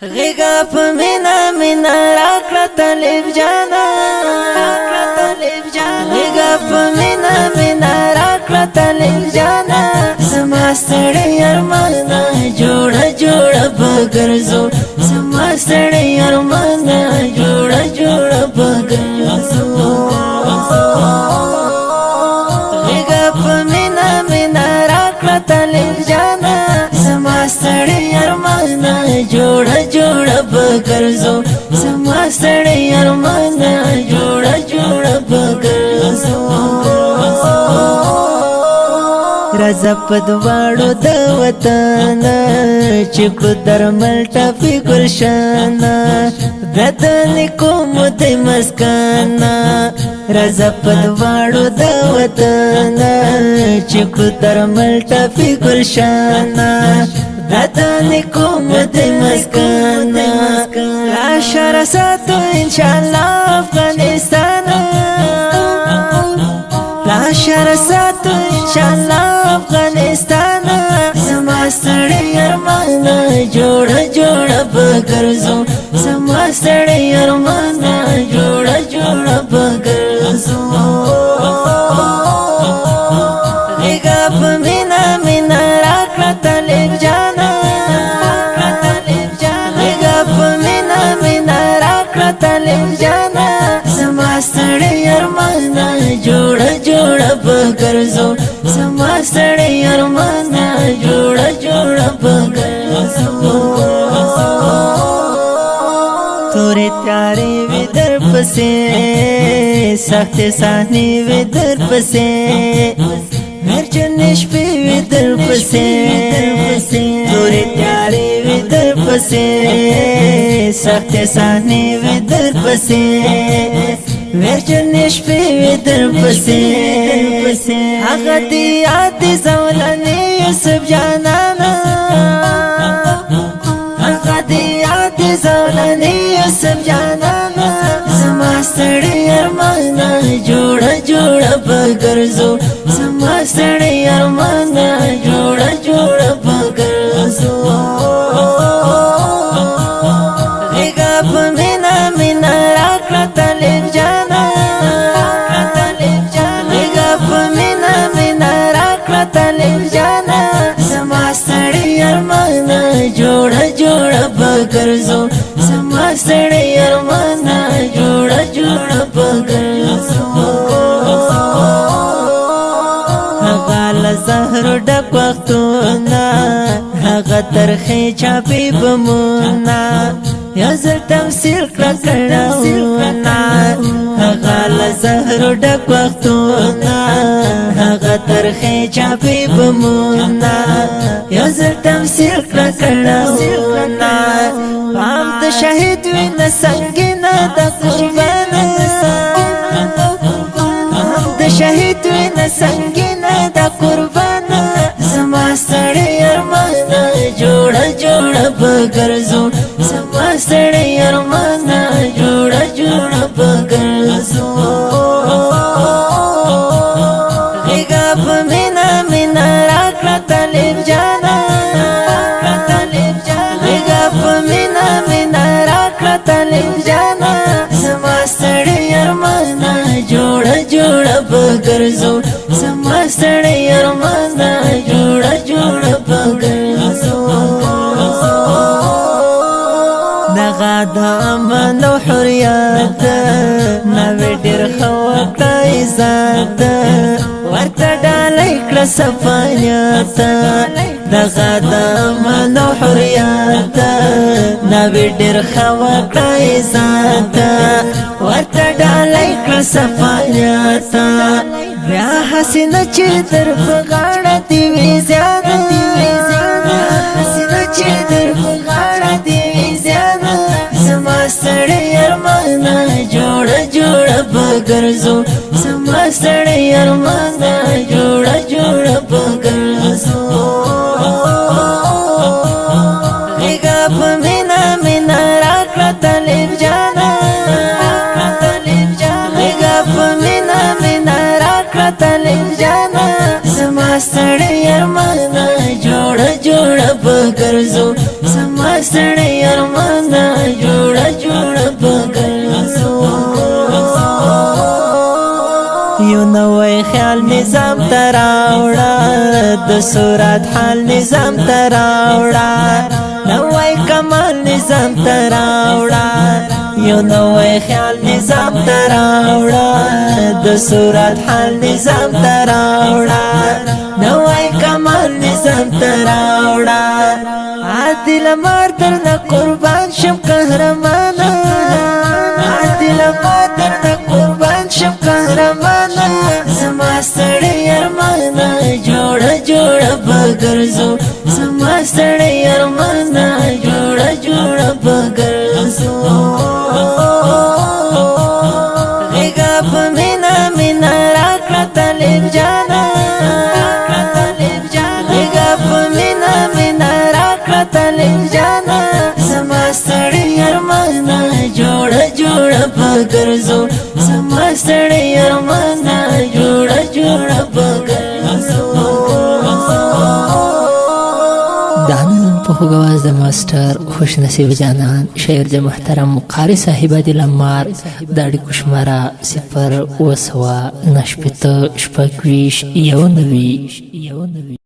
غیگا پا مینا مینا راکلا طالب جانا غیگا پا مینا مینا راکلا طالب جانا زما ستړی ارمانا جوړه جوړه بګرځو زما ستړی ارمانا جوړه جوړه بګرځو غیگا پا مینا مینا راکلا طالب جانا زما ستړی ارمانا جوړه جوړه بګرځو زما ستړی ارمانا جوړه جوړه بګرځو رضا په دواړو د وطن چې په درمل ټاپي ګلشانا بدن کوم د مسکانا رضا په دواړو د وطن چې په درمل ټاپي ګلشانا بدن کوم د مسکانا عشر ساتو ان شاء الله افغانستان عشر ساتو ان شاء الله افغانستان زما ستړی ارمانا جوړه جوړه بګرځو زما ستړی ارمانا جوړه جوړه بګرځو غیگا په مینا مینا راکړه طالب جانا غیگا په مینا مینا راکړه طالب جانا زما ستړی ارمانا جوړه جوړه بګرځو زما ستړی ارمانا جوړه جوړه بګرځو تورې تیارې وې در پسې سختې صحنې وې در پسې مرجنې شپې وې در پسې تورې تیارې وې در پسې سختې صحنې وې در پسې مرجنې شپې وې در پسې هغه دې یاد زولنې یوسف جانانا هغه دې یاد زولنې یوسف جانانا زما ستړی ارمانا جوړه جوړه بګرځو زما ستړی ارمانا جوړه جوړه بګرځو غیگا په مینا مینا راکړه طالب جانا غیگا په مینا مینا راکړه طالب جانا زما ستړی ارمانا جوړه جوړه بګرځو زما ستړی ارمانا جوړه جوړه بګرځو هغه له زهر ډک وختونه هغه ترخې چاپې بمونه یا زه تمثیل کړه کړهونه هغه له زهر ډک وختونه هغه ترخې چاپې بمونه یا زه تمثیل کړه کړهونه پام د شهید وینه سنګینه د قربان پام د شهید وینه سنګینه د قربان زما ستړی ارمانا جوړه جوړه بګرځو زما ستړی ارمانا جوړه جوړه بګرځو غیگا په مینا مینا راکړه طالب جانا غیگا په مینا مینا راکړه طالب جانا زما ستړی ارمانا جوړه جوړه بګرځو زما ستړی ارمانا جوړه جوړه بګرځو دغه د امن او حریت نوې ډېر ښه وکړه عزت ورته ډالۍ کړه صفایت دغه د امن او حریت نوې ډېر ښه وکړه عزت ورته ډالۍ کړه صفایت بیا حسینه چې در په غاړه دې وي زیانه حسینه چې در په غاړه دې وي زیانه زما ستړی ارمانا جوړه جوړه بګرځو زما ستړی ارمانا جوړه جوړه بګرځو غیگا په مینا مینا راکړه طالب جانا غیگا په مینا مینا راکړه طالب جانا زما ستړی ارمانا جوړه جوړه بګرځو زما ستړی ارمانا خیال نظام تراوڑا د صورت حال نظام تراوڑا نوای کمال نظام تراوڑا یو نوای خیال نظام تراوڑا د صورت حال نظام تراوڑا نوای کمال نظام تراوڑا عادل مار درنا قربان شم قهرمانا عادل مار درنا قربان شم قهرمانا زما ستړی ارمانا جوړه جوړه بګرځو زما ستړی ارمانا جوړه جوړه بګرځو غیګا په مینا مینا راکړه طالب جانا غیګا په مینا مینا راکړه طالب جانا زما ستړی ارمانا جوړه جوړه بګرځو زما ستړی ارمانا جوړه جوړه بګرځو دانن په غواز د ماستر خوش نصیب جانان شاعر د محترم قاری صاحب د لمار د اړیکو شماره 0 و سوا نشپته شپږ 29